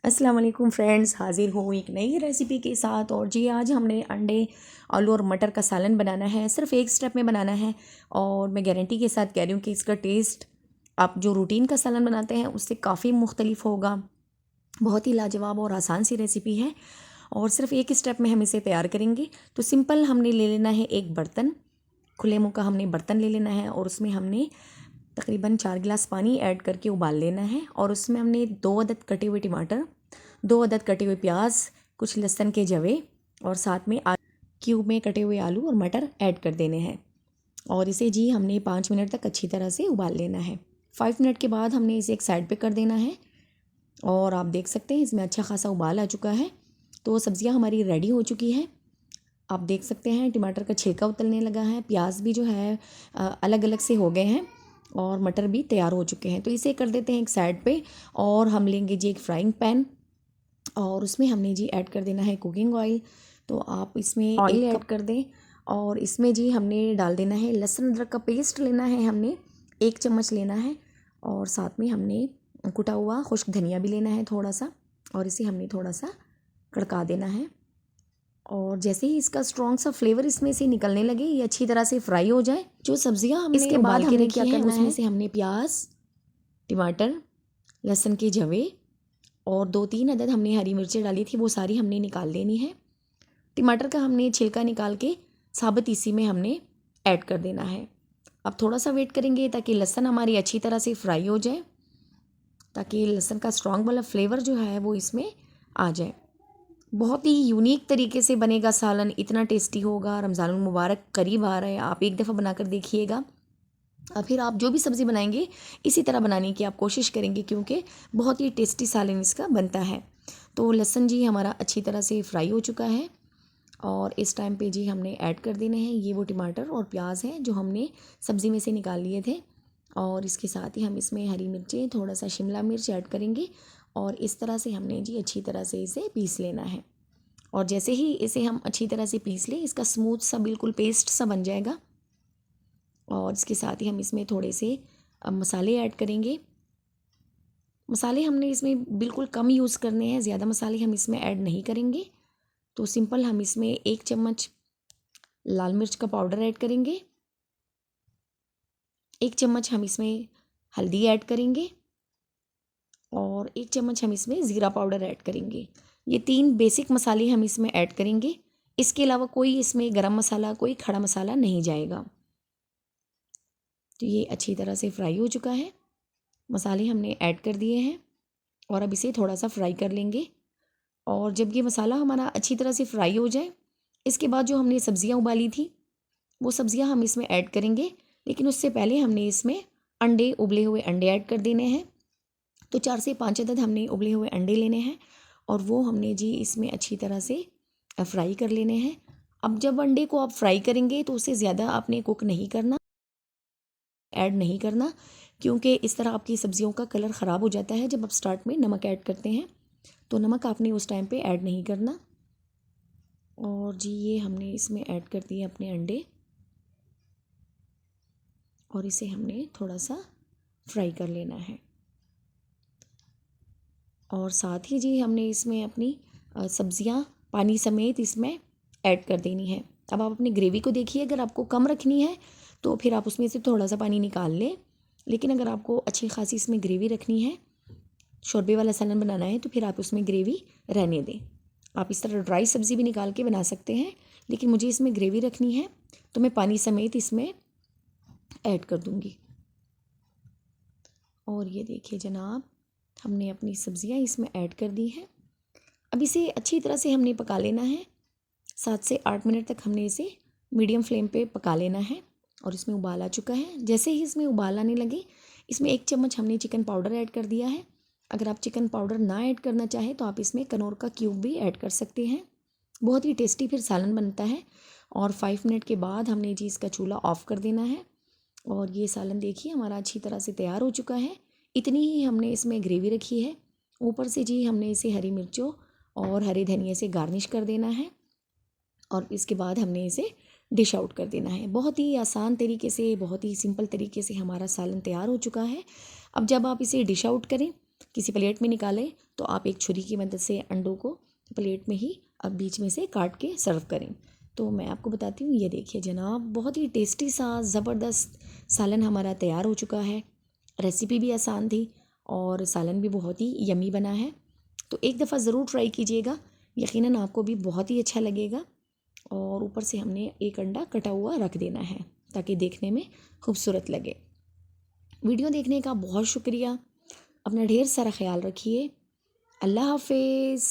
अस्सलाम वालेकुम फ्रेंड्स, हाज़िर हूँ एक नई रेसिपी के साथ। और जी आज हमने अंडे, आलू और मटर का सालन बनाना है। सिर्फ एक स्टेप में बनाना है और मैं गारंटी के साथ कह रही हूँ कि इसका टेस्ट आप जो रूटीन का सालन बनाते हैं उससे काफ़ी मुख्तलिफ होगा। बहुत ही लाजवाब और आसान सी रेसिपी है और सिर्फ एक स्टेप में हम इसे तैयार करेंगे। तो सिंपल हमने ले लेना है एक बर्तन, खुले मुँह का हमने बर्तन ले लेना है और उसमें हमने तकरीबन 4 गिलास पानी ऐड करके उबाल लेना है। और उसमें हमने 2 अदद कटे हुए टमाटर, 2 अदद कटे हुए प्याज, कुछ लहसुन के जवे और साथ में क्यूब में कटे हुए आलू और मटर ऐड कर देने हैं। और इसे जी हमने 5 मिनट तक अच्छी तरह से उबाल लेना है। 5 मिनट के बाद हमने इसे एक साइड पे कर देना है। और आप देख सकते हैं इसमें अच्छा खासा उबाल आ चुका है। तो सब्ज़ियाँ हमारी रेडी हो चुकी हैं। आप देख सकते हैं टमाटर का छिलका उतरने लगा है, प्याज भी जो है अलग अलग से हो गए हैं और मटर भी तैयार हो चुके हैं। तो इसे कर देते हैं एक साइड पे। और हम लेंगे जी एक फ्राइंग पैन और उसमें हमने जी ऐड कर देना है कुकिंग ऑयल। तो आप इसमें ऑयल ऐड कर दें और इसमें जी हमने डाल देना है लहसुन अदरक का पेस्ट लेना है, हमने 1 चम्मच लेना है। और साथ में हमने कुटा हुआ खुश्क धनिया भी लेना है थोड़ा सा, और इसे हमने थोड़ा सा कड़का देना है। और जैसे ही इसका स्ट्रॉन्ग सा फ्लेवर इसमें से निकलने लगे, ये अच्छी तरह से फ्राई हो जाए, जो सब्जियां हमने इसके बाद हमने क्या करना है, उसमें से हमने प्याज, टमाटर, लहसुन के जवे और 2-3 अदद हमने हरी मिर्चें डाली थी, वो सारी हमने निकाल लेनी है। टमाटर का हमने छिलका निकाल के साबुत इसी में हमने ऐड कर देना है। अब थोड़ा सा वेट करेंगे ताकि लहसुन हमारी अच्छी तरह से फ्राई हो जाए, ताकि लहसुन का स्ट्रॉन्ग वाला फ्लेवर जो है वो इसमें आ जाए। बहुत ही यूनिक तरीके से बनेगा सालन, इतना टेस्टी होगा। रमज़ानुल मुबारक करीब आ रहा है, आप एक दफ़ा बनाकर देखिएगा। और फिर आप जो भी सब्ज़ी बनाएंगे इसी तरह बनाने की आप कोशिश करेंगे, क्योंकि बहुत ही टेस्टी सालन इसका बनता है। तो लहसुन जी हमारा अच्छी तरह से फ्राई हो चुका है और इस टाइम पे जी हमने ऐड कर देने हैं ये वो टमाटर और प्याज हैं जो हमने सब्ज़ी में से निकाल लिए थे। और इसके साथ ही हम इसमें हरी मिर्चें, थोड़ा सा शिमला मिर्च ऐड करेंगे और इस तरह से हमने जी अच्छी तरह से इसे पीस लेना है। और जैसे ही इसे हम अच्छी तरह से पीस लें, इसका स्मूथ सा बिल्कुल पेस्ट सा बन जाएगा। और इसके साथ ही हम इसमें थोड़े से मसाले ऐड करेंगे। मसाले हमने इसमें बिल्कुल कम यूज़ करने हैं, ज़्यादा मसाले हम इसमें ऐड नहीं करेंगे। तो सिंपल हम इसमें 1 चम्मच लाल मिर्च का पाउडर ऐड करेंगे, 1 चम्मच हम इसमें हल्दी ऐड करेंगे और 1 चम्मच हम इसमें ज़ीरा पाउडर ऐड करेंगे। ये 3 बेसिक मसाले हम इसमें ऐड करेंगे। इसके अलावा कोई इसमें गरम मसाला, कोई खड़ा मसाला नहीं जाएगा। तो ये अच्छी तरह से फ्राई हो चुका है, मसाले हमने ऐड कर दिए हैं और अब इसे थोड़ा सा फ्राई कर लेंगे। और जब ये मसाला हमारा अच्छी तरह से फ्राई हो जाए, इसके बाद जो हमने सब्ज़ियाँ उबाली थी वो सब्ज़ियाँ हम इसमें ऐड करेंगे। लेकिन उससे पहले हमने इसमें अंडे, उबले हुए अंडे ऐड कर देने हैं। तो 4 से 5 अदद हमने उबले हुए अंडे लेने हैं और वो हमने जी इसमें अच्छी तरह से फ्राई कर लेने हैं। अब जब अंडे को आप फ्राई करेंगे तो उसे ज़्यादा आपने कुक नहीं करना, ऐड नहीं करना, क्योंकि इस तरह आपकी सब्ज़ियों का कलर ख़राब हो जाता है जब आप स्टार्ट में नमक ऐड करते हैं। तो नमक आपने उस टाइम पे ऐड नहीं करना। और जी ये हमने इसमें ऐड कर दिए अपने अंडे और इसे हमने थोड़ा सा फ्राई कर लेना है। और साथ ही जी हमने इसमें अपनी सब्ज़ियाँ पानी समेत इसमें ऐड कर देनी है। अब आप अपनी ग्रेवी को देखिए, अगर आपको कम रखनी है तो फिर आप उसमें से थोड़ा सा पानी निकाल लें। लेकिन अगर आपको अच्छी खासी इसमें ग्रेवी रखनी है, शोरबे वाला सालन बनाना है, तो फिर आप उसमें ग्रेवी रहने दें। आप इस तरह ड्राई सब्ज़ी भी निकाल के बना सकते हैं, लेकिन मुझे इसमें ग्रेवी रखनी है तो मैं पानी समेत इसमें ऐड कर दूँगी। और ये देखिए जनाब, हमने अपनी सब्ज़ियाँ इसमें ऐड कर दी हैं। अब इसे अच्छी तरह से हमने पका लेना है। 7 से 8 मिनट तक हमने इसे मीडियम फ्लेम पे पका लेना है। और इसमें उबाल आ चुका है। जैसे ही इसमें उबाल आने लगे, इसमें 1 चम्मच हमने चिकन पाउडर ऐड कर दिया है। अगर आप चिकन पाउडर ना ऐड करना चाहें तो आप इसमें कनौर का क्यूब भी ऐड कर सकते हैं। बहुत ही टेस्टी फिर सालन बनता है। और 5 मिनट के बाद हमने जी इसका चूल्हा ऑफ़ कर देना है। और ये सालन देखिए हमारा अच्छी तरह से तैयार हो चुका है। इतनी ही हमने इसमें ग्रेवी रखी है। ऊपर से जी हमने इसे हरी मिर्चों और हरे धनिए से गार्निश कर देना है और इसके बाद हमने इसे डिश आउट कर देना है। बहुत ही आसान तरीके से, बहुत ही सिंपल तरीके से हमारा सालन तैयार हो चुका है। अब जब आप इसे डिश आउट करें किसी प्लेट में निकालें तो आप एक छुरी की मदद से अंडों को प्लेट में ही अब बीच में से काट के सर्व करें। तो मैं आपको बताती हूँ, ये देखिए जनाब, बहुत ही टेस्टी सा ज़बरदस्त सालन हमारा तैयार हो चुका है। रेसिपी भी आसान थी और सालन भी बहुत ही यमी बना है। तो एक दफ़ा ज़रूर ट्राई कीजिएगा, यकीनन आपको भी बहुत ही अच्छा लगेगा। और ऊपर से हमने एक अंडा कटा हुआ रख देना है ताकि देखने में खूबसूरत लगे। वीडियो देखने का बहुत शुक्रिया। अपना ढेर सारा ख्याल रखिए। अल्लाह हाफिज़।